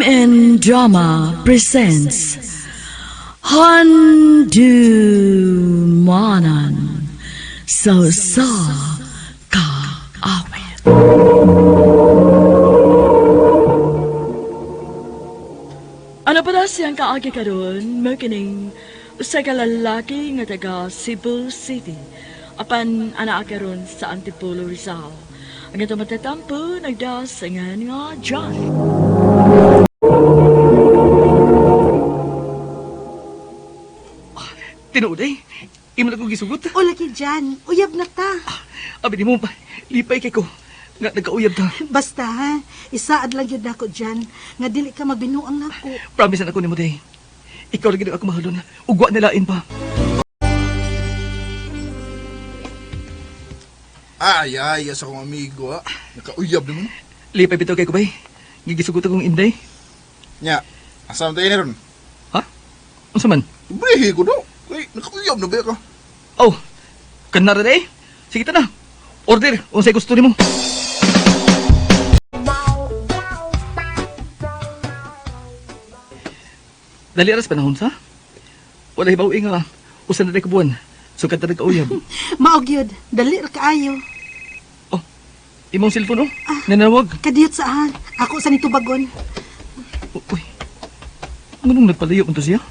and Drama presents Handumanan Sa Ka Awit. Ano pala siyang kaagi karon makining usa ka lalaki nga taga Cebu City apan anak karon sa Antipolo Rizal. Ang ito matatampo nagdasangan nga John. Tinuod eh. Imo na ko gisugot. O lagi dyan, uyab na ta. Abi di mo pa. Lipay kay ko. Nga nagkauyab ta. Basta ha, isaad lang yun ako dyan, nga dili ka magbinuang nako. Promise na ako ni mo day. Ikaw lagi ako mahalon. Ugwa nilain pa. Ay, sa akong amigo, nakauyab naman. Lipay bitaw kay ko bay. Gigisugot akong inday. Nya, asam tayo na ron. Ha? Unsa man? Brehe ko no. Ay, nakauyab na ba ka? Oh. Kanara day. Sige ta na. Order. Unsay gusto nimo? Dali aras panahon sa? Wala hibaw nga. Usan na day kabuan. Sukat na nagkauyab. Maog yun, dali ra kaayo. Oh. Imong cellphone oh. Nanawag. Kadiyot saan, ako sa nito bagon. Uy. Anong nagpalayo mo to siya?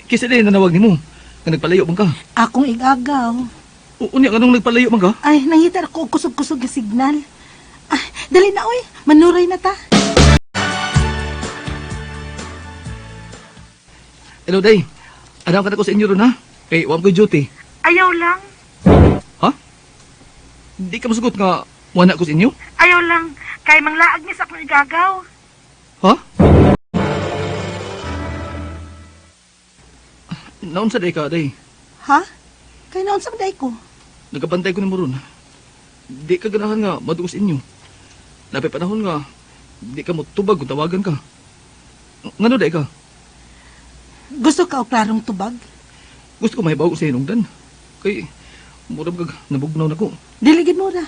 Kisa din nanawag ni mo. Nga nagpalayo man ka. Akong igagaw. Unya anong nagpalayo man ka? Ay, nangita ako og kusog-kusog nga signal. Ay, dali na oy, manuray na ta. Hello, day. Anong ka na ko sa inyo ron, ha? Kay, wam ko'y duty. Ayaw lang. Ha? Di ka masugot nga wala ko sa inyo? Ayaw lang, kay manglaag ni sa akong igagaw. Ha? Naon sa day ka, day? Ha? Kay naon sa maday ko? Nagabantay ko ni mo ron. Di ka ganahan nga madugo sa inyo. Napay panahon nga, di ka mo tubag kung tawagan ka. Ngano day ka? Gusto ka o klarong tubag? Gusto ko mahibaw ko sa hinungdan. Kay, murag kag nabugnaw na ko. Diligid mo ra.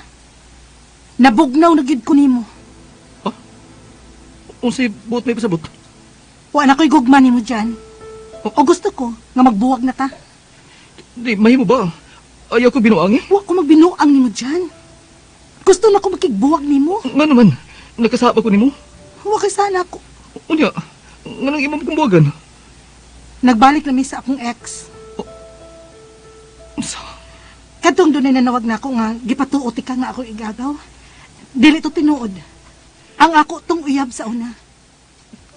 Nabugnaw na gid ko nimo. Ha? Unsay buot may pasabot? Wa na ko'y gugma nimo dyan. O gusto ko nga magbuwag na ta. Di, mahimo ba? Ayaw ko binuangi? Wa ko magbinuang nimo dyan. Gusto na ko makigbuwag nimo. Nga naman, nakasaba ko ni mo. Wa kay sana ako. Unya, nga nang imam kong buwagan. Nagbalik na mi sa akong ex. Sa... Kadtong doon ay nanawag na ako nga gipatuoti ka nga ako igagaw. Dili to tinuod. Ang ako tong uyab sa una.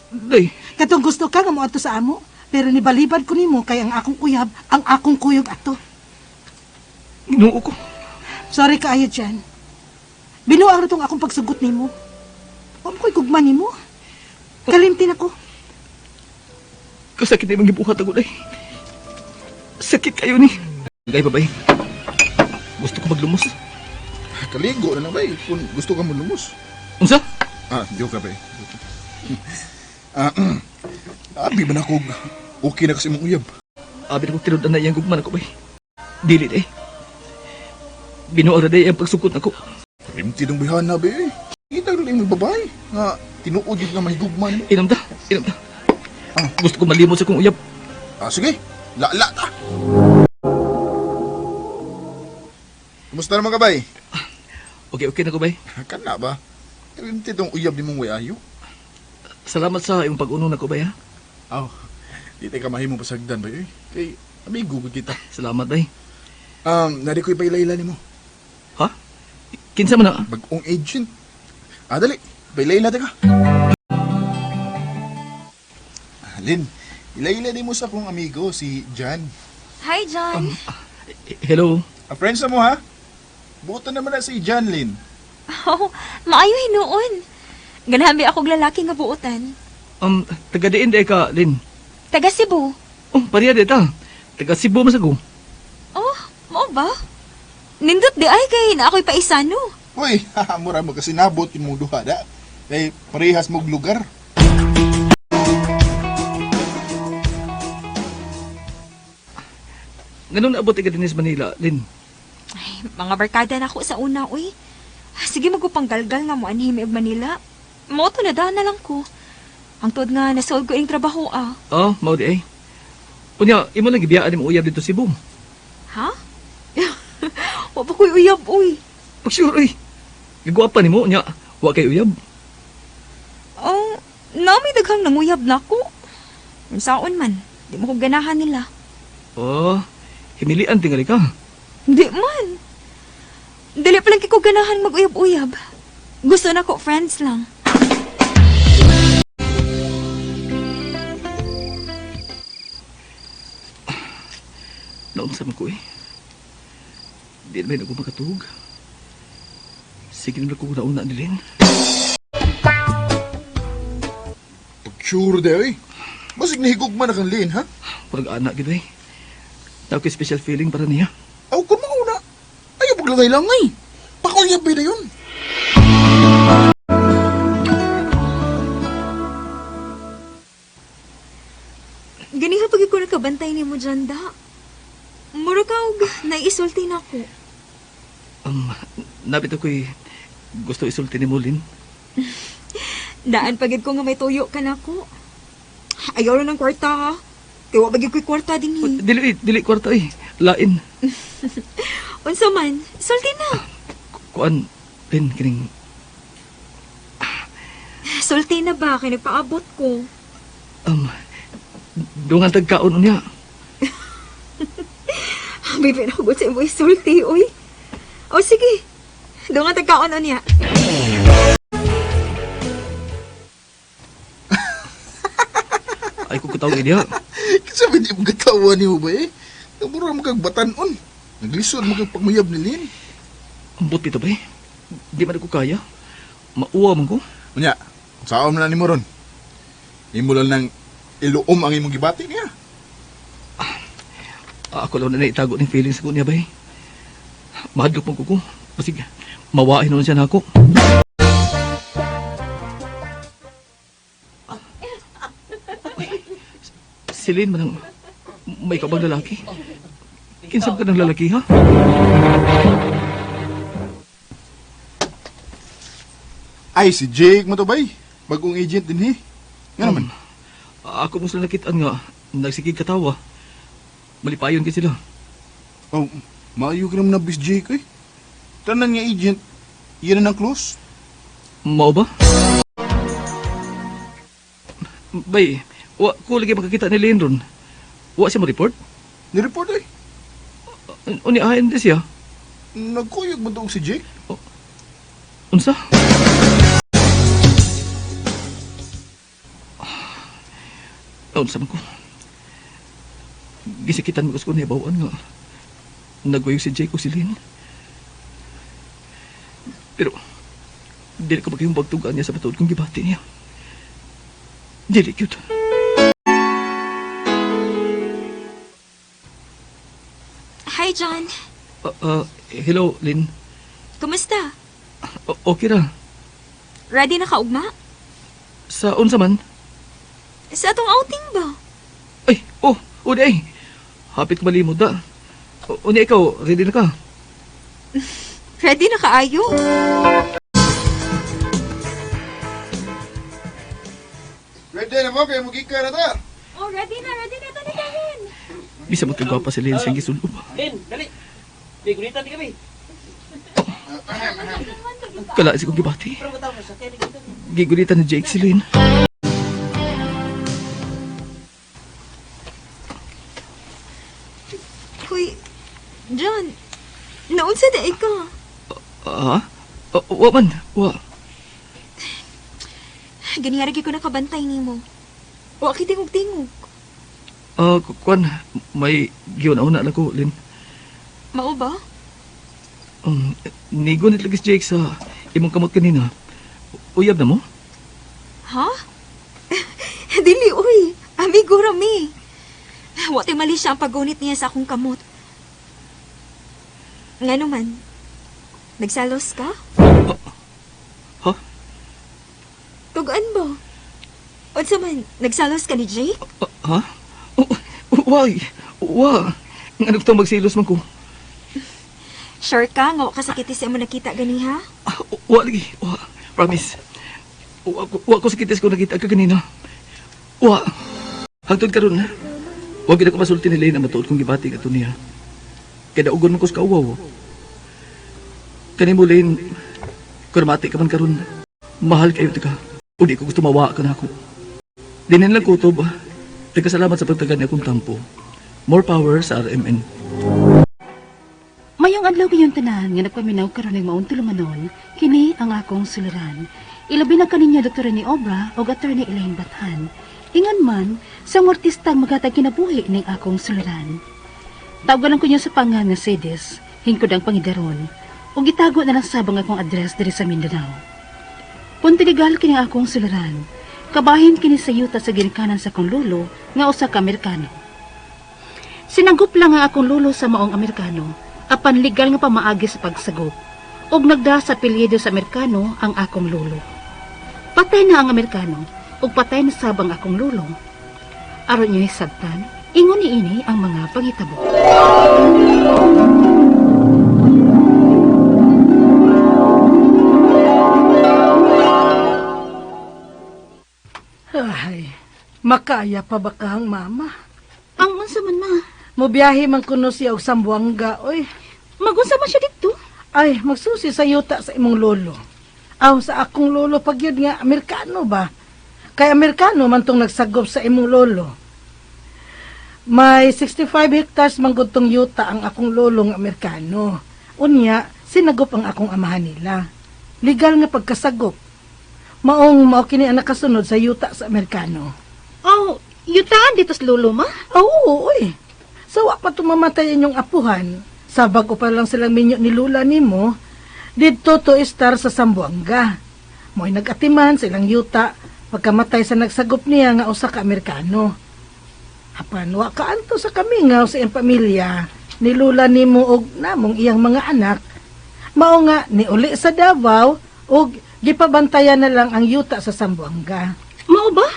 Day, Kadtong gusto ka nga moadto sa amo, pero nibalibad ko nimo kay ang akong uyab, ang akong kuyog ato. inuo ko. Sorry kaayo dyan. Binuang ro tong akong pagsugot nimo. Wa mo ko'y gugma nimo. Kalimtin ako. Kasakit na yung gibuhat ako, day. Sakit kayo ni. Gay, babay. Gusto ko maglumos. Kaligo na lang ba kung gusto ka mo lumos. Unsa? Joke ka ba Abi ba na kog okay na kasi mong uyab? Abi na kong tinudan na iyang gugman ako, bay. Dili, day. Binuara, day, ang pagsukot ako. Limti ng bihana ba Kita na lang may babae. Nga, tinuod yun nga mahigugman mo. Inam ta, inam ta. Gusto ko malimot sa kong uyab. Sige, lala ta. Kumusta naman ka ba Okay na ko, bay. Kana ba? Limti tong uyab ni mong way ayo. Salamat sa iyong pag-uno na ko, bay, ha? Di tayo ka mahimong pasagdan ba Kay, amigo ko kita. Salamat, bay. Nari ko'y pailayla ni mo. Ha? Kinsa man na? Bagong agent. Dali. Pailayla ta ka. Lin, ilayla ni mo sa kong amigo, si John. Hi, John. Hello? Friends na mo ha? Buto naman na si John, Lin. Oh, maayo hinuon. Ganahan ba akong lalaki nga buutan? Taga-diin day ka, Lin. Taga Cebu. Oh, pariya day ta. Taga Cebu masagong. Oh, mo ba? Nindot di ay kay na ako'y paisano. Uy, mura mo kasi nabot yung mong duha da. Kay parehas mong lugar. Ganun naabot ka din sa Manila, Lin? Ay, mga barkada na ako sa una, uy. Sige magupanggalgal nga mo anhimi og Manila. Moto na daan na lang ko. Ang tod nga nasolve ko ing trabaho Oh, mao di ay. Unya, imo lang gibiyaan ni mo uyab dito Cebu. Ha? Wa pa ko'y uyab, uy. Pag sure ay. Gagwapa ni mo, unya, wa kay uyab. Oh, nami daghang nanguyab na ko. Saon man, di mo ko ganahan nila. Oh, himilian tingali ka. Di man. Dali pa lang kiko ganahan mag-uyab-uyab. Gusto na ko friends lang. Naunsa man ko eh. Di naman ako makatug. Sige naman ko nauna nilin. Pag-sure day, basig nahigugma na kang Lin, ha? Pag anak gid eh. Tawag ko special feeling para niya. Aw, kung mauna. Ayaw paglangay-langay. Pakulyab na yun. Ganiha pag ko nakabantay ni mo dyan, da. Mura ka og naiisulti na ko. Nabit ako'y gusto isulti ni Mulin. Daan pagid ko nga may tuyo ka na ko. Ayaw na ng kwarta, ha? Kaya pagid ko'y kwarta din, eh. Dili kwarta eh. Lain. Unsa man, sulti na. Kuan, Lin, kining... Sulti na ba? Kaya nagpaabot ko. Dungan tagkaon niya. Bibi na ko sa imo isulti, uy. O sige, doon nga tagkaon niya. Ay, kung katawag niya. Kasi hindi mo katawa ni mo ba eh? Namura mo kang batanon. Naglisod mo kang pagmayab ni Lin. Ambot pito ba eh. Di man ako kaya. Mauwa man ko. Unya, saan mo na ni mo ron? Imo lang nang iluom ang imong gibati niya. Ako lang na naitago ng feelings ko niya ba eh. Mahadlok mo ko ko. Pasig, mawain nun siya na ako. Silin man ang may kabang lalaki. Kinsab ka ng lalaki ha? Ay, si Jake mo to bay. Bagong agent din eh. Nga naman. Ako mo sila nakitaan nga. Nagsikig katawa. Malipayon ka sila. Oh, maayo ka naman na bis Jake eh. Tanan nga agent, yan na ng close. Mao ba? Bay, ko lagi makakita ni Lane ron. Wa siya mo report? Nireport eh. Uniahan din siya. Nagkuyog mo doon si Jake. Unsa? Unsa man ko? Gisikitan mo ko niya bawaan nga. Nagwayog si Jake o si Lynn. Pero, dili ko maging pagtugaan niya sa batod kong gibati niya. Dili cute. Hi, John. Hello, Lynn. Kumusta? Okay ra. Ready na ka, ugma? Sa unsa man? Sa atong outing ba? Ay, uday. Hapit ko malimod da. Unya ikaw, ready na ka? Ready na kaayo? Ready na mo, kaya magika na ta. Oh, ready na. Tani kanin. Bisa mo kagwapa si Lynn siyang gisulub. Lin, dali. Bigunitan di kami. Kala si kong gibati. Pero katawa sa kaya dito. Gigulitan ni Jake si Lynn. Hoy, John. Naunsa na ikaw? Wa man. Wa. Ganiyari ko nakabantay nimo. Wa kitingog-tingog. Kuan, may giyon-una lang ko, Lynn. Mao ba? Nigunit lagi si Jake sa imong kamot kanina. Uyab na mo? Ha? Dili, uy. Amigo rami. Wate mali siya ang paggunit niya sa akong kamot. Nga naman, nagsalos ka? Ha? Tugaan ba? Unsa man, nagsalos ka ni Jake? Ha? Why? Wa. Nga nagtang magsilos man ko. Sure ka nga kasakiti sa mo nakita gani ha? Wa lagi. Wa. Promise. Wa ko sakitis ko nakita ka kanina. Wa. Hangtod karon na. Wa gid ako masulti ni Lane na matuod kong gibati ka to niya. Kaya ugon mo ko sa kauwaw. Kanimo Lane, kung mati ka man karon, mahal kayo tika. O di ko gusto mawa ka na ako. Dinin lang kutob. Nagkasalamat sa pagtagan niya akong tampo. More power sa RMN. Mayong adlaw kayong tanan nga nagpaminaw karon ng maong tulumanon, kini ang akong suliran. Ilabi na kaninya Dr. ni Obra o Attorney Elaine Bathan. Ingon man, sa artistang magatag kinabuhi ning akong suliran. Tawagan ko niya sa pangan nga Cedes, hingkod ang pangidaron, o gitago na lang sabang akong address diri sa Mindanao. Puntilegal kini akong suliran, kabahin kini sa yuta sa ginikanan sa akong lolo nga usa ka Amerikano. Sinagop lang ang akong lolo sa maong Amerikano, apan legal nga pamaagi sa pagsagop, ug nagda sa apelyido sa Amerikano ang akong lolo. Patay na ang Amerikano, ug patay na sabang akong lolo. Aron niyo sabtan, ingon ni ini ang mga panghitabo. Ay, makaya pa ba kahang mama? Ang unsa man ma? Mobiyahe man kuno siya og Sambuanga, oy. Magunsa man siya dito? Ay, magsusi sa yuta sa imong lolo. Aw, sa akong lolo pag yun nga, Amerikano ba? Kay Amerikano man tong nagsagop sa imong lolo. May 65 hectares man gud tong yuta ang akong lolong Amerikano. Unya, sinagop ang akong amahan nila. Legal nga pagkasagop. Mao kini ang nakasunod sa yuta sa Amerikano. Oh, yutaan dito sa lolo ma? Oo, oy. Sawa pa tumamatay inyong apuhan. Sabag o pa lang silang minyo ni Lula nimo, dito to istar sa Sambuanga. Mo'y nag-atiman sa ilang yuta, pagkamatay sa nagsagop niya nga usa ka Amerikano. Apan, wa kaanto sa kamingaw sa iyang pamilya, ni Lula nimo og namong iyang mga anak. Mao nga, ni uli sa Davao, og gipabantayan na lang ang yuta sa Sambuanga. Mao ba?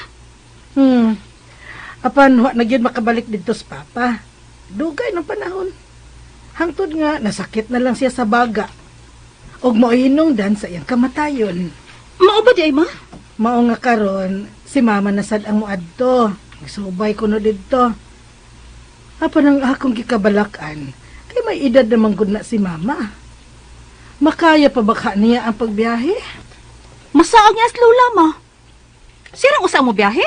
Apan, wa na gyud makabalik dito sa papa. Dugay ng panahon. Hangtod nga, nasakit na lang siya sa baga. Og mao'y hinungdan sa iyang kamatayon. Mao ba di ay ma? Mao nga karon, si mama nasad ang muadto. Nagsubay ko no didto. Apan ang akong gikabalakan, kay may edad namang gud na si mama. Makaya pa baka niya ang pagbiyahe? Masaag niya sa lula ma. Sirang usa mo biyahe?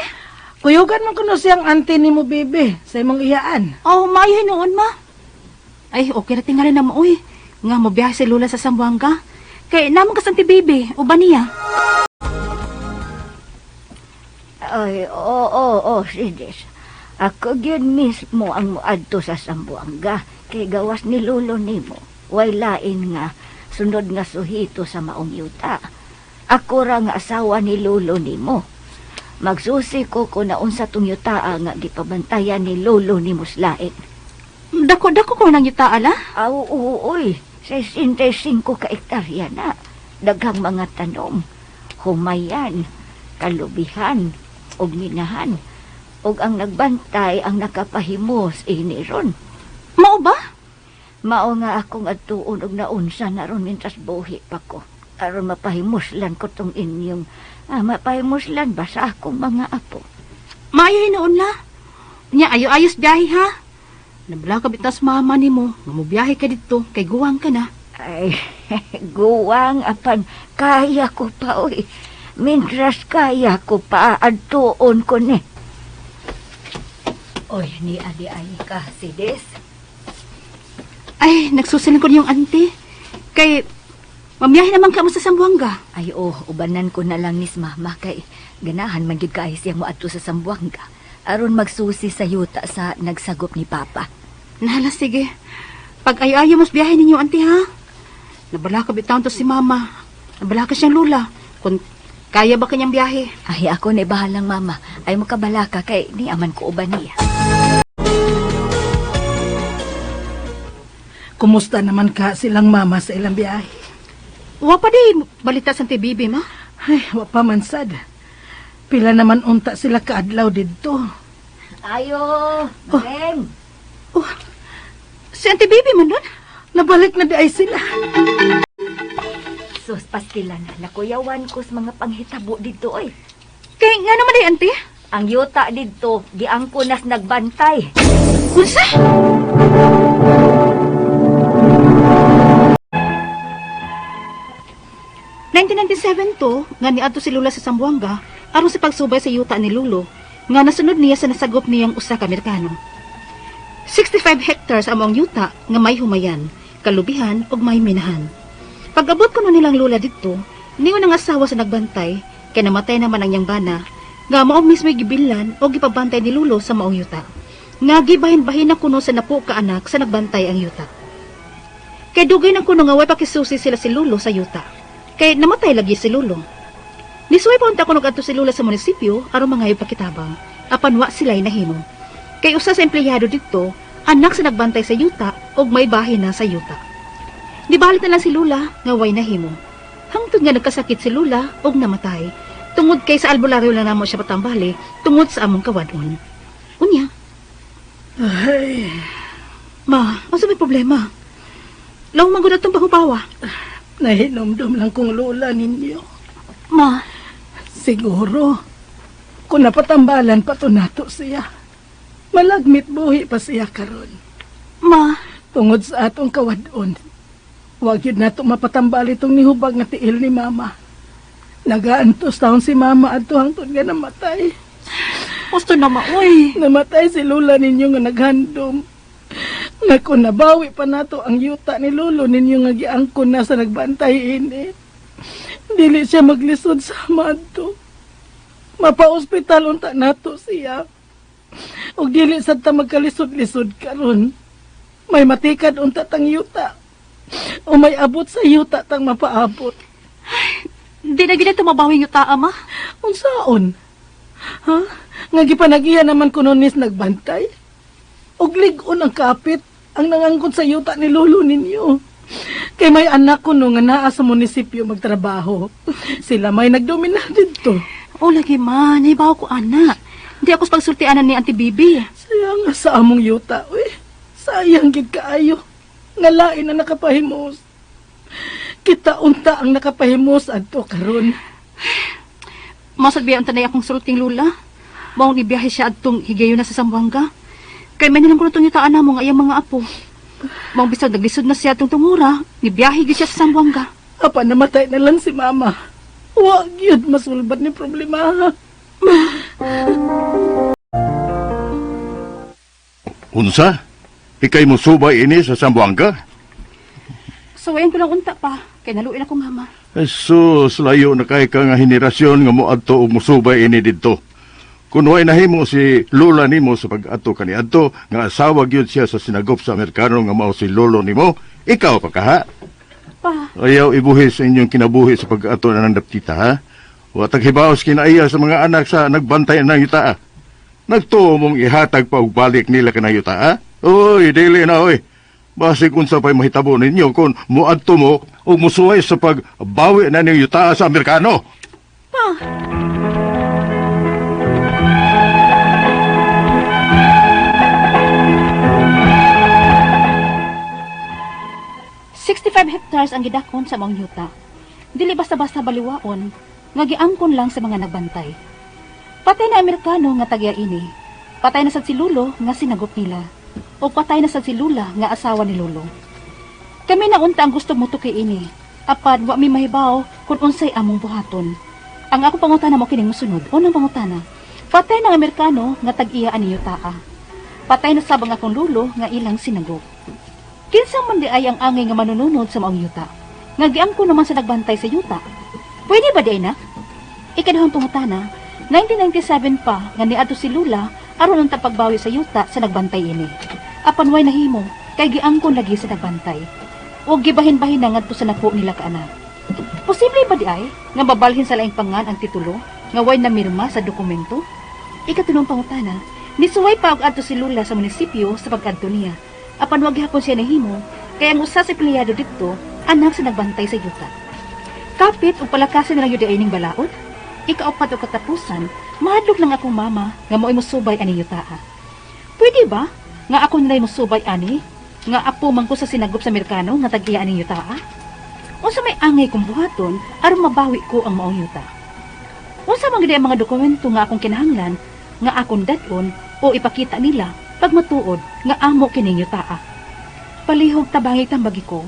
Kuyugan man kuno siyang auntie ni mo, bebe, sa imong iyaan. Oh, maayo noon ma. Ay, okay na tingali na mo, uy. Nga mo biyahe si Lula sa Sambuanga. Kay naman kasanti baby, o ba niya? Ay, oo, Sides. Ako yun mismo ang muadto sa Sambuanga. Kay gawas ni Lolo nimo. Way lain nga, sunod nga suhito sa maong yuta. Ako ra nga asawa ni Lolo nimo. Magsusi ko kung naunsa tong yutaa nga gipabantayan ni Lolo nimo slain. Dako ko nang yuta ala? Aw, uy, 65 ka ektarya na. Daghang mga tanom, humayan, kalubihan, og minahan. Og ang nagbantay ang nakapahimos iniron. Mao ba? Mao nga akong adtuon og naunsa na ron mintas buhi pa ko. Aron mapahimuslan ko tong inyong mapahimuslan ba sa akong mga apo. Maayo noon la. Nya ayo-ayos biyahe ha. Nabla ka bitas mama nimo, nga mo biyahe ka dito kay guwang ka na. Ay, guwang apan kaya ko pa oy. Mintras kaya ko pa adtuon ko ni. Oy, ni adi ay ka, Sides. Ay, nagsusilan ko yung auntie. Kay mamiyahe naman ka mo sa Sambuanga. Ay, ubanan ko na lang nis mama kay ganahan man gyud kay siya mo adto sa Sambuanga. Aron magsusi sa yuta sa nagsagop ni Papa. Nahala, sige. Pag ayo-ayo mas biyahe ninyo, auntie, ha? Nabala ka bitaw to si mama. Nabala ka siyang lula. Kung kaya ba kanyang biyahe? Ay, ako na bahalang mama. Ay mo kabala ka kay ni aman ko uban niya. Kumusta naman ka silang mama sa ilang biyahe? Wa pa di balita sa bibi, ma? Ay, wa pa man sad. Pila naman unta sila kaadlaw didto. Ayo, Meng. Si auntie baby man doon? Nabalik na di ay sila. Sus, paskila na. Nakuyawan ko sa mga panghitabo dito, oy. Kay nga naman ay, auntie? Ang yuta dito, di ang kunas nagbantay. Unsa? to, nga niadto si Lula sa Zamboanga, aron sa pagsubay sa yuta ni Lulo, nga nasunod niya sa nasagop niyang usa ka Amerikano. 65 hectares among yuta nga may humayan, kalubihan ug may minahan. Pag-abot kuno nilang Lula didto, niyo nang asawa sa nagbantay, kay namatay naman ang yang bana, nga mao mismo gibilan o gipabantay ni Lulo sa maong yuta. Nga gibahin-bahin na kuno sa napo ka anak sa nagbantay ang yuta. Kay dugay na kuno nga way pakisusi sila si Lulo sa yuta. Kay namatay lagi si Lulo. Nisuway pa unta kuno kadto si Lula sa munisipyo aron mangayo pakitabang, apan wa sila'y nahimo. Kay usa sa empleyado dito, anak sa nagbantay sa yuta ug may bahin na sa yuta. Nibalit na lang si Lula nga way nahimo. Hangtod nga nagkasakit si Lula ug namatay. Tungod kay sa albularyo lang namo siya patambali tungod sa among kawadon. Unya. Ay, Ma, asa may problema? Law magud atong pahupawa. nahinomdom lang kong lola ninyo. Ma, Siguro, kung napatambalan pa to nato siya, malagmit buhi pa siya karon. ma, Tungod sa atong kawadon, wag yun nato mapatambal itong nihubag nga tiil ni mama. Nagaantos taon si mama ato hangtod nga namatay. gusto na maoy. Namatay si lula ninyo nga naghandom. Nga kung nabawi pa nato ang yuta ni lolo ninyo nga giangkon na sa nagbantay ini. Dili siya maglisod sa madto. Mapa-ospital unta nato siya. Og dili sad ta magkalisod-lisod karon. May matikad unta tang yuta. O may abot sa yuta tang mapaabot. Di na ginito mabawing yung taa, ma. Unsaon? Ha? Nga gipanagihan naman kuno nis nagbantay? Og ligon ang kapit ang nangangkon sa yuta ni lolo ninyo. Kay may anak ko no nga naa sa munisipyo magtrabaho. Sila may nagdomina dito. O lagi, ma. Naibaw ko, anak. Hindi ako sa pagsultianan ni Auntie Bibi. Sayang nga sa among yuta, uy. Sayang gid kaayo. Nga lain na nakapahimos. Kita unta ang nakapahimos adto karon. Masad biya ang tanay akong sulting Lula. Maong ibiyahe siya adtong higayon na sa Zamboanga. Kay may nilang kunutong yung taan mo nga iyang mga apo. Maong bisag naglisod na siya atong tungura, ibiyahe gid siya sa Zamboanga. Apa namatay na lang si mama. Wag yun masulbat ni problema. Unsa? Ikay mo subay ini sa Zamboanga? Sawayan ko lang unta pa, kay naluin ako mama. Sus, layo na kay ka nga henerasyon nga moadto og musubay ini didto. Kung way nahimo si Lola nimo sa pag-adto kaniadto nga asawa gyud siya sa sinagop sa Amerikano nga mao si lolo nimo, ikaw pa kaha. Pa, Ayaw ibuhis sa inyong kinabuhi sa pag-adto na ng daptita ha. Wa taghibaos kinaiya sa mga anak sa nagbantay ng yuta. Nagtuo mong ihatag pa og balik nila kanang yuta ha. Oy, dili na oy. Basig unsa pa'y mahitabo ninyo kung muadto mo o musuway sa pagbawi na ninyo yuta sa Amerikano. pa. hectares ang gidakon sa mga yuta. Dili basta-basta baliwaon, nga giangkon lang sa mga nagbantay. Patay na Amerikano nga tagya ini. Patay na sad si Lulo nga sinagop nila. O patay na sad si Lula nga asawa ni Lulo. Kami na unta ang gusto mo tuki ini. Apan wa mi mahibaw kung unsay among buhaton. Ang ako pangutana mo kining mosunod. Unang pangutana. Patay na Amerikano nga tag-iya ani yutaa. Patay na sabang akong Lulo nga ilang sinagop. Kinsa man di ay ang angay nga manununod sa maong yuta. Nga giangko naman sa nagbantay sa yuta. Pwede ba di na? Ikaduhang pangutana, 1997 pa nga niadto si Lula aron ang pagbawi sa yuta sa nagbantay ini. Apan way nahimo kay giangkon lagi sa nagbantay. O gibahin-bahin na ngadto sa napo nila ka anak. Posible ba di ay nga mabalhin sa laing pangan ang titulo nga way namirma sa dokumento? Ikatulong pangutana, nisuway pa og adto si Lula sa munisipyo sa pag-adto niya. Apan wag hapon siya nahimo kay ang usa sa empleyado didto anak sa nagbantay sa yuta. Kapit o palakasin na lang yun ning balaod. Ikaupat o katapusan, mahadlok lang akong mama nga mo'y musubay ani yutaa. Pwede ba nga ako nilay musubay ani? Nga apo man ko sa sinagop sa Amerikano nga tag-iya ani yutaa? Unsa may angay kong buhaton aron mabawi ko ang maong yuta. Unsa man gid ang mga dokumento nga akong kinahanglan nga akong dadon o ipakita nila pag matuod nga amo kining yutaa. Palihog tabangi tambagi ko,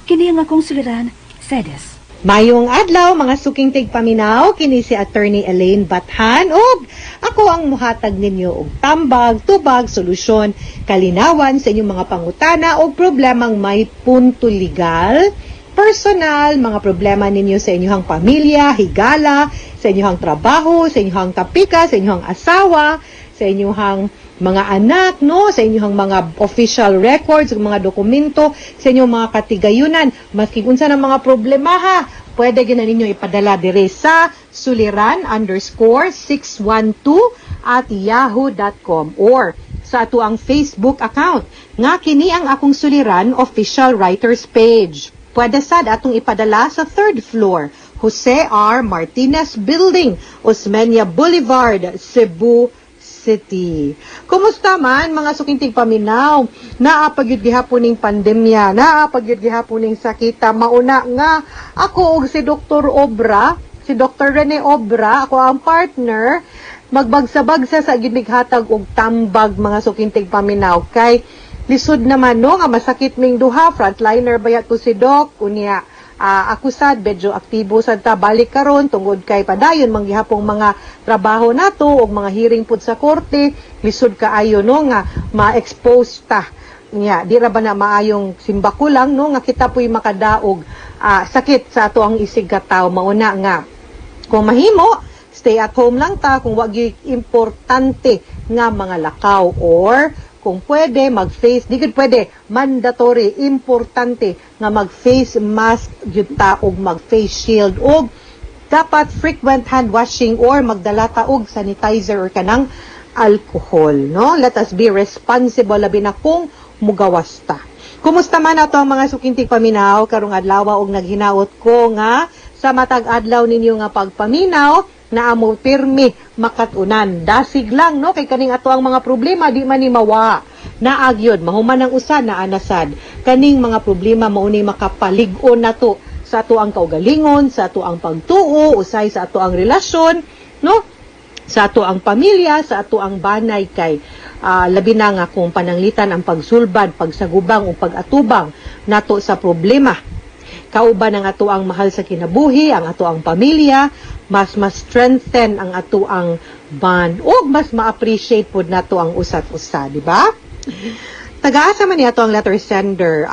kini ang akong suliran, Cedes. Mayong adlaw mga suking tigpaminaw kini si Attorney Elaine Bathan ug ako ang muhatag ninyo og tambag, tubag, solusyon, kalinawan sa inyong mga pangutana o problemang may punto legal, personal, mga problema ninyo sa inyong pamilya, higala, sa inyong trabaho, sa inyong kapika, sa inyong asawa, sa inyong mga anak, no, sa inyong mga official records, mga dokumento, sa inyong mga katigayunan, maski unsa ng mga problema ha, pwede gina ninyo ipadala dire sa suliran_612@yahoo.com or sa ato ang Facebook account nga kini ang akong suliran official writers page. Pwede sad atong ipadala sa 3rd floor, Jose R. Martinez Building, Osmeña Boulevard, Cebu City. Kumusta man mga sukintig paminaw? Naapagyud gihapon ning pandemya, naapagyud gihapon ning sakita. Mauna nga ako og si Dr. Obra, si Dr. Rene Obra, ako ang partner, magbagsabagsa sa gimighatag og tambag mga sukintig paminaw kay lisod naman no nga masakit ming duha, frontliner bayat ko si Doc, unya ako sad medyo aktibo sad ta balik karon tungod kay padayon manggihapong mga trabaho nato og mga hearing pud sa korte, lisod kaayo no nga ma-expose ta niya di ra ba na maayong simbako lang no nga kita puy makadaog sakit sa ato ang isig ka tawo. Mauna nga kung mahimo stay at home lang ta kung wag importante nga mga lakaw or kung pwede, mag-face, di gud pwede, mandatory, importante nga mag-face mask yun ta og mag-face shield og dapat frequent hand washing or magdala ta og sanitizer or kanang alcohol, no? Let us be responsible labi na kung mugawas ta. Kumusta man ato ang mga sukintig paminaw karong adlaw og naghinaot ko nga sa matag adlaw ninyo nga pagpaminaw na amo pirmi makatunan. Dasig lang no kay kaning ato ang mga problema di man ni mawa. Naagyod mahuman ang usa na anasad. Kaning mga problema mao ni makapalig-on nato sa ato ang kaugalingon, sa ato ang pagtuo, usay sa ato ang relasyon, no? Sa ato ang pamilya, sa ato ang banay kay labi na nga kung pananglitan ang pagsulbad, pagsagubang o pag-atubang nato sa problema. Kauban ang ato ang mahal sa kinabuhi, ang ato ang pamilya, mas strengthen ang ato ang bond o mas ma-appreciate pod nato ang usat-usa, di ba? Taga-asa man ni ato ang letter sender.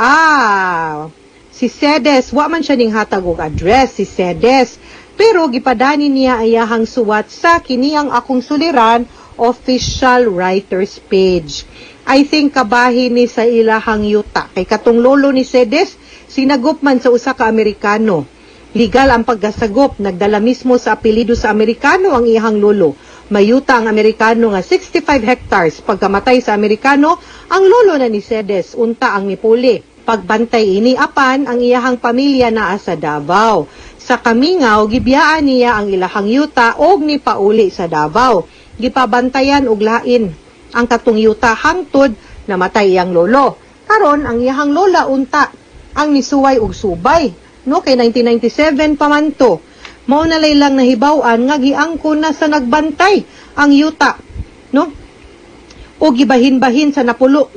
Si Cedes, wa man siya ning hatag og address si Cedes, pero gipadani niya ayahang suwat sa kini ang akong suliran official writers page. I think kabahin ni sa ilahang yuta kay katong lolo ni Cedes sinagop man sa usa ka Amerikano. Legal ang paggasagop, nagdala mismo sa apelido sa Amerikano ang iyang lolo. Mayuta ang Amerikano nga 65 hectares. Pagkamatay sa Amerikano, ang lolo na ni Cedes, unta ang nipuli. Pagbantay ini apan ang iyang pamilya naa sa Davao. Sa Kamingaw, gibiyaan niya ang ilahang yuta og ni pauli sa Davao. Gipabantayan og lain ang katong yuta hangtod namatay iyang lolo. Karon ang iyang lola unta ang nisuway og subay, no kay 1997 pa man to. Mao na lang nahibaw-an nga giangko na sa nagbantay ang yuta, no? O gibahin-bahin sa napulo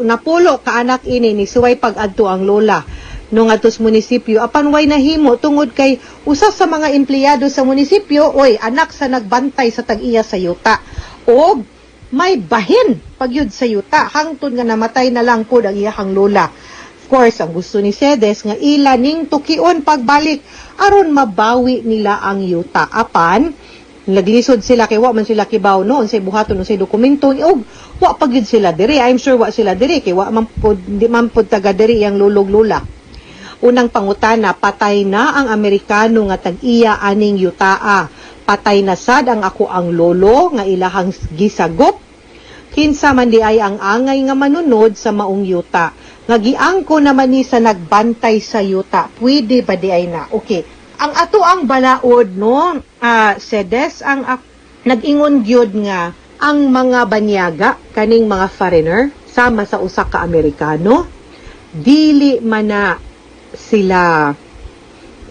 ka anak ini ni suway pag-adto ang lola no ngadto sa munisipyo apan way nahimo tungod kay usa sa mga empleyado sa munisipyo oy anak sa nagbantay sa tag-iya sa yuta o may bahin pagyud sa yuta hangtod nga namatay na lang pud ang iyang lola. Of course, ang gusto ni Cedes nga ila ning tukion pagbalik aron mabawi nila ang yuta. Apan, naglisod sila kay wa man sila kibaw noon sa buhaton sa dokumento og wa pagyud sila diri. I'm sure wa sila diri kay wa man pud di man pud taga diri ang lulog lula. Unang pangutana, patay na ang Amerikano nga tag-iya aning yutaa. Patay na sad ang ako ang lolo nga ilahang gisagop. Kinsa man di ay ang angay nga manunod sa maong yuta. Nagiangko naman ni sa nagbantay sa yuta. Pwede ba di ay na? Okay. Ang ato ang balaod, no? Cedes, ang nag-ingon gyud nga ang mga banyaga, kaning mga foreigner, sama sa usa ka Amerikano, dili man na sila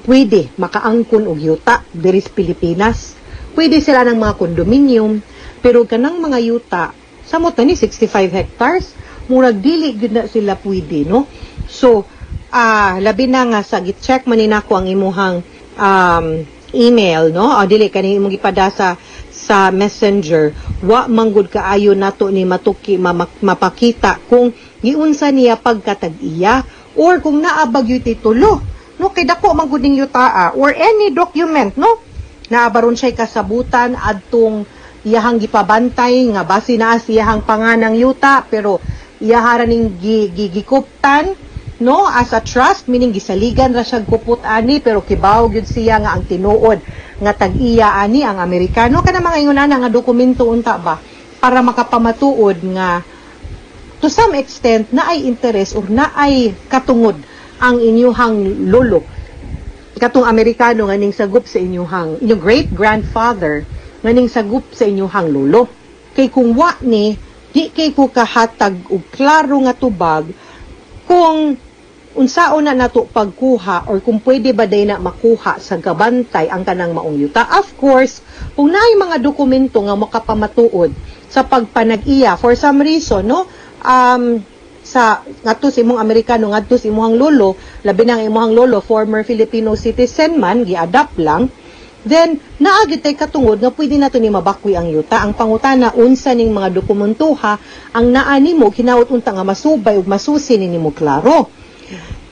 pwede makaangkon og yuta diri sa Pilipinas. Pwede sila ng mga condominium, pero kanang mga yuta samot na ni 65 hectares, murag dili gyud na sila pwede, no? So, labi na nga sa git-check man nako ang imuhang email, no? O dili kani imong ipadasa sa Messenger, wa manggod kaayo nato ni matuki mapakita kung giunsa niya pagkatag-iya or kung naabag yu titulo, no? Kay dako manggod ning yutaa or any document, no? Naabaron siya kasabutan adtong iyahang gipabantay nga base na siyahang panganang yuta pero iyahara ning gigikuptan, no, as a trust, meaning gisaligan ra siya gupot ani pero kibaw gyud siya nga ang tinuod nga tag-iya ani ang Amerikano kana mga ingonana nga dokumento unta ba para makapamatuod nga to some extent na ay interest or na ay katungod ang inyuhang lolo katong Amerikano nga ning sagup sa inyuhang inyong great grandfather nga ning sagup sa inyuhang lolo. Kay kung wa ni di kay ko kahatag og klaro nga tubag kung unsaon na nato pagkuha or kung pwede ba day na makuha sa gabantay ang kanang maong yuta. Of course, kung naay mga dokumento nga makapamatuod sa pagpanag-iya for some reason, no, sa ngadto sa imong Amerikano ngadto sa imong lolo, labi na ang imong lolo former Filipino citizen man gi-adapt lang, then naagi tay katungod nga pwede nato ni mabakwi ang yuta. Ang pangutana unsa ning mga dokumentuha ang naa nimo hinaut unta nga masubay ug masusi nimo klaro.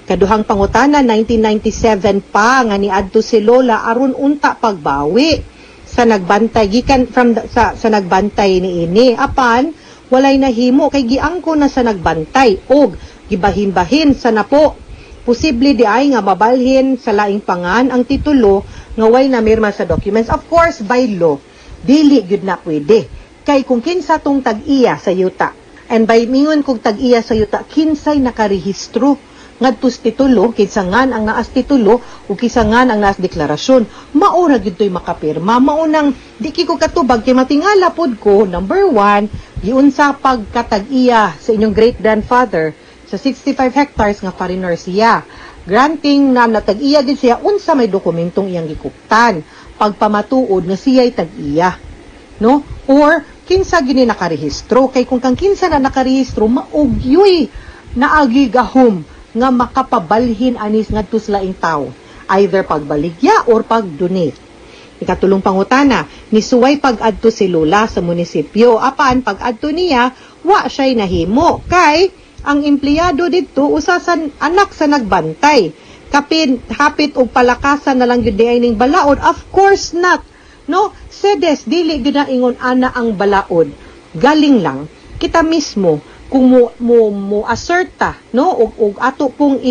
Kaduhang pangutana 1997 pa nga niadto si Lola aron unta pagbawi sa nagbantay gikan from sa nagbantay niini apan walay nahimo kay giangko na sa nagbantay og gibahin-bahin sa napo. Posible di ay nga mabalhin sa laing pangan ang titulo nga way na mirma sa documents. Of course, by law, dili gyud na pwede. Kay kung kinsa tong tag-iya sa yuta, and by mingon kung tag-iya sa yuta, kinsay nakarehistro ngadto sa titulo, kinsangan ang naas titulo, o kinsangan ang naas deklarasyon. Maura gyud to'y makapirma. Maunang, di ko katubag, kay matingala pod ko, number 1, giunsa pagkatag-iya sa inyong great-grandfather, sa 65 hectares nga foreigner siya. Granting na natag-iya din siya, unsa may dokumentong iyang gikuptan. Pagpamatuod nga siya'y tag-iya. No? Or, kinsa gini nakarehistro. Kay kung kang kinsa na nakarehistro, maugyoy na agigahom nga makapabalhin anis ngadto sa laing tawo. Either pagbaligya or pag-donate. Ikatulong pangutana, nisuway pag-adto si Lola sa munisipyo. Apan, pag-adto niya, wa siya'y nahimo. Kay, ang empleyado dito usasan anak sa nagbantay hapit og palakasan na lang gyud diay ning balaod. Of course not, no? Sedes dili gyud na ingon ana ang balaod, galing lang kita mismo kung mo asserta, no, og ato pong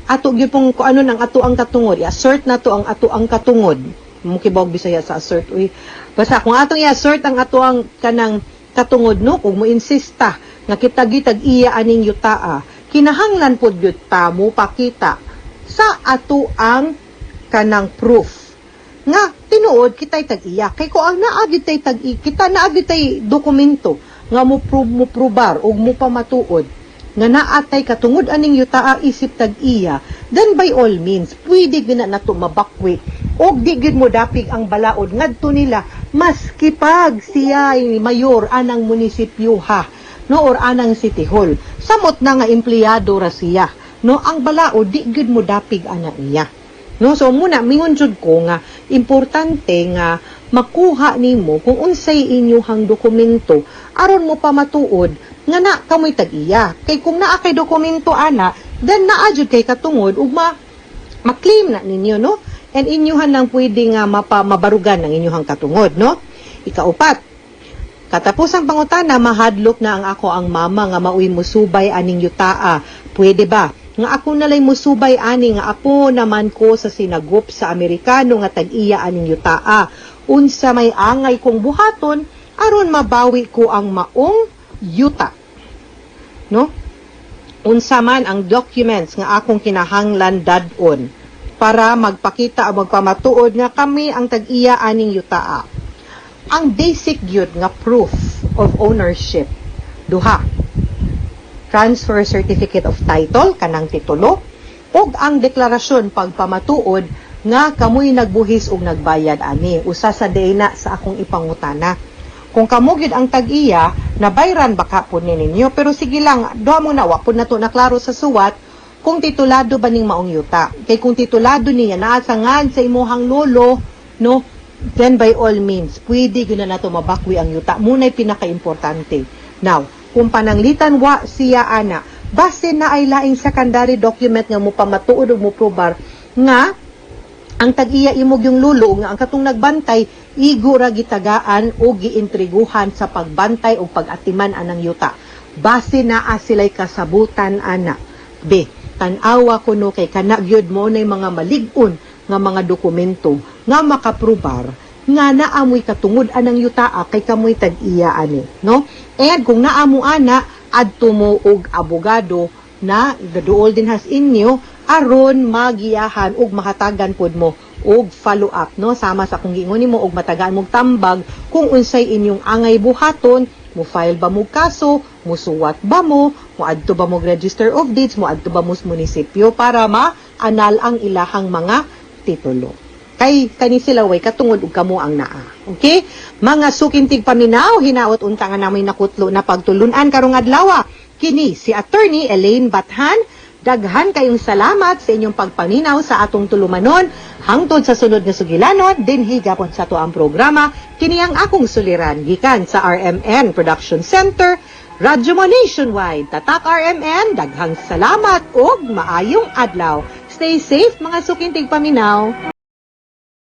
ato gyud pong kung ano nang ato ang katungod, i-assert na to ang ato ang katungod mo kibawg Bisaya sa assert. Uy, basta kung atong i-assert ang ato ang kanang katungod, no, kung mo insista nga kitag iya aning yutaa, kinahanglan pod gyud ta mo pakita sa ato ang kanang proof nga tinuod kitay tag-iya. Kay ko ang naa gyud tay tag-iya, kita naa gyud tay dokumento nga mo probar og mo pamatuod nga naatay katungod aning yutaa isip tag-iya, then by all means pwede gyud na nato mabakwi og di gyud mo dapig ang balaod ngadto nila maski pag siya ay mayor anang munisipyo ha, no, or anang city hall. Samot na nga empleyado ra siya, no, ang balaod di gyud mo dapig ana niya, no. So muna mingon jud ko nga importante nga makuha nimo kung unsay inyuhang dokumento aron mo pamatuod nga na kamoy tag-iya. Kay kung naa kay dokumento ana, then naa jud kay katungod ug ma-claim na ninyo, no, and inyuhan lang pwede nga mabarugan ang inyuhang katungod, no. Ikaupat, katapos ang pangutana, mahadlok na ang ako ang mama nga mauwi musubay aning yutaa. Pwede ba? Nga ako nalay musubay ani nga ako naman ko sa sinagup sa Amerikano nga tag-iya aning yutaa. Unsa may angay kong buhaton aron mabawi ko ang maong yuta. No? Unsa man ang documents nga akong kinahanglan dadon para magpakita o magpamatuod nga kami ang tag-iya aning yutaa. Ang basic gyud nga proof of ownership, duha. Transfer certificate of title, kanang titulo, ug ang deklarasyon pagpamatuod nga kamoy nagbuhis ug nagbayad ani. Usa sa na sa akong ipangutana. Kung kamo gyud ang tag-iya, nabayran baka po ninyo. Pero sige lang, doa mo na, wa po na to naklaro sa suwat, kung titulado ba ning maong yuta. Kay kung titulado niya, naasangan sa imuhang lolo, no, then by all means, pwede gyud na nato mabakwi ang yuta. Muna'y pinaka-importante. Now, kung pananglitan wa siya ana, base na ay laing secondary document nga mo pamatuod ug mo probar nga ang tag-iya imog yung lulo nga ang katong nagbantay igura gitagaan o giintriguhan sa pagbantay o pag-atiman anang yuta. Base naa sila'y kasabutan ana. B. Tanawa ko no kay kanagyod mo na mga malig-on nga mga dokumento nga makaprobar nga naamoy katungod anang yutaa kay kamoy tag-iya ani, no? And kung naamo ana adto mo og abogado na gaduol din has inyo aron magiyahan ug makatagan pod mo og follow up, no, sama sa kung giingon nimo og matagaan mog tambag kung unsay inyong angay buhaton, mo file ba mo kaso, mo suwat ba mo adto ba mo register of deeds, mo adto ba mo sa munisipyo para ma-anal ang ilahang mga titulo. Kay kani sila way katungod og kamo ang naa. Okay? Mga sukintig paminaw, hinaot unta nga namoy nakutlo na pagtulunan karong adlaw. Kini si Attorney Elaine Bathan. Daghan kayong salamat sa inyong pagpaminaw sa atong tulumanon. Hangtod sa sunod nga sugilanon, dinhi gapon sa to ang programa. Kini ang akong suliran gikan sa RMN Production Center, Radyo Mo Nationwide. Tatak RMN, daghang salamat ug maayong adlaw. Stay safe mga sukintig paminaw.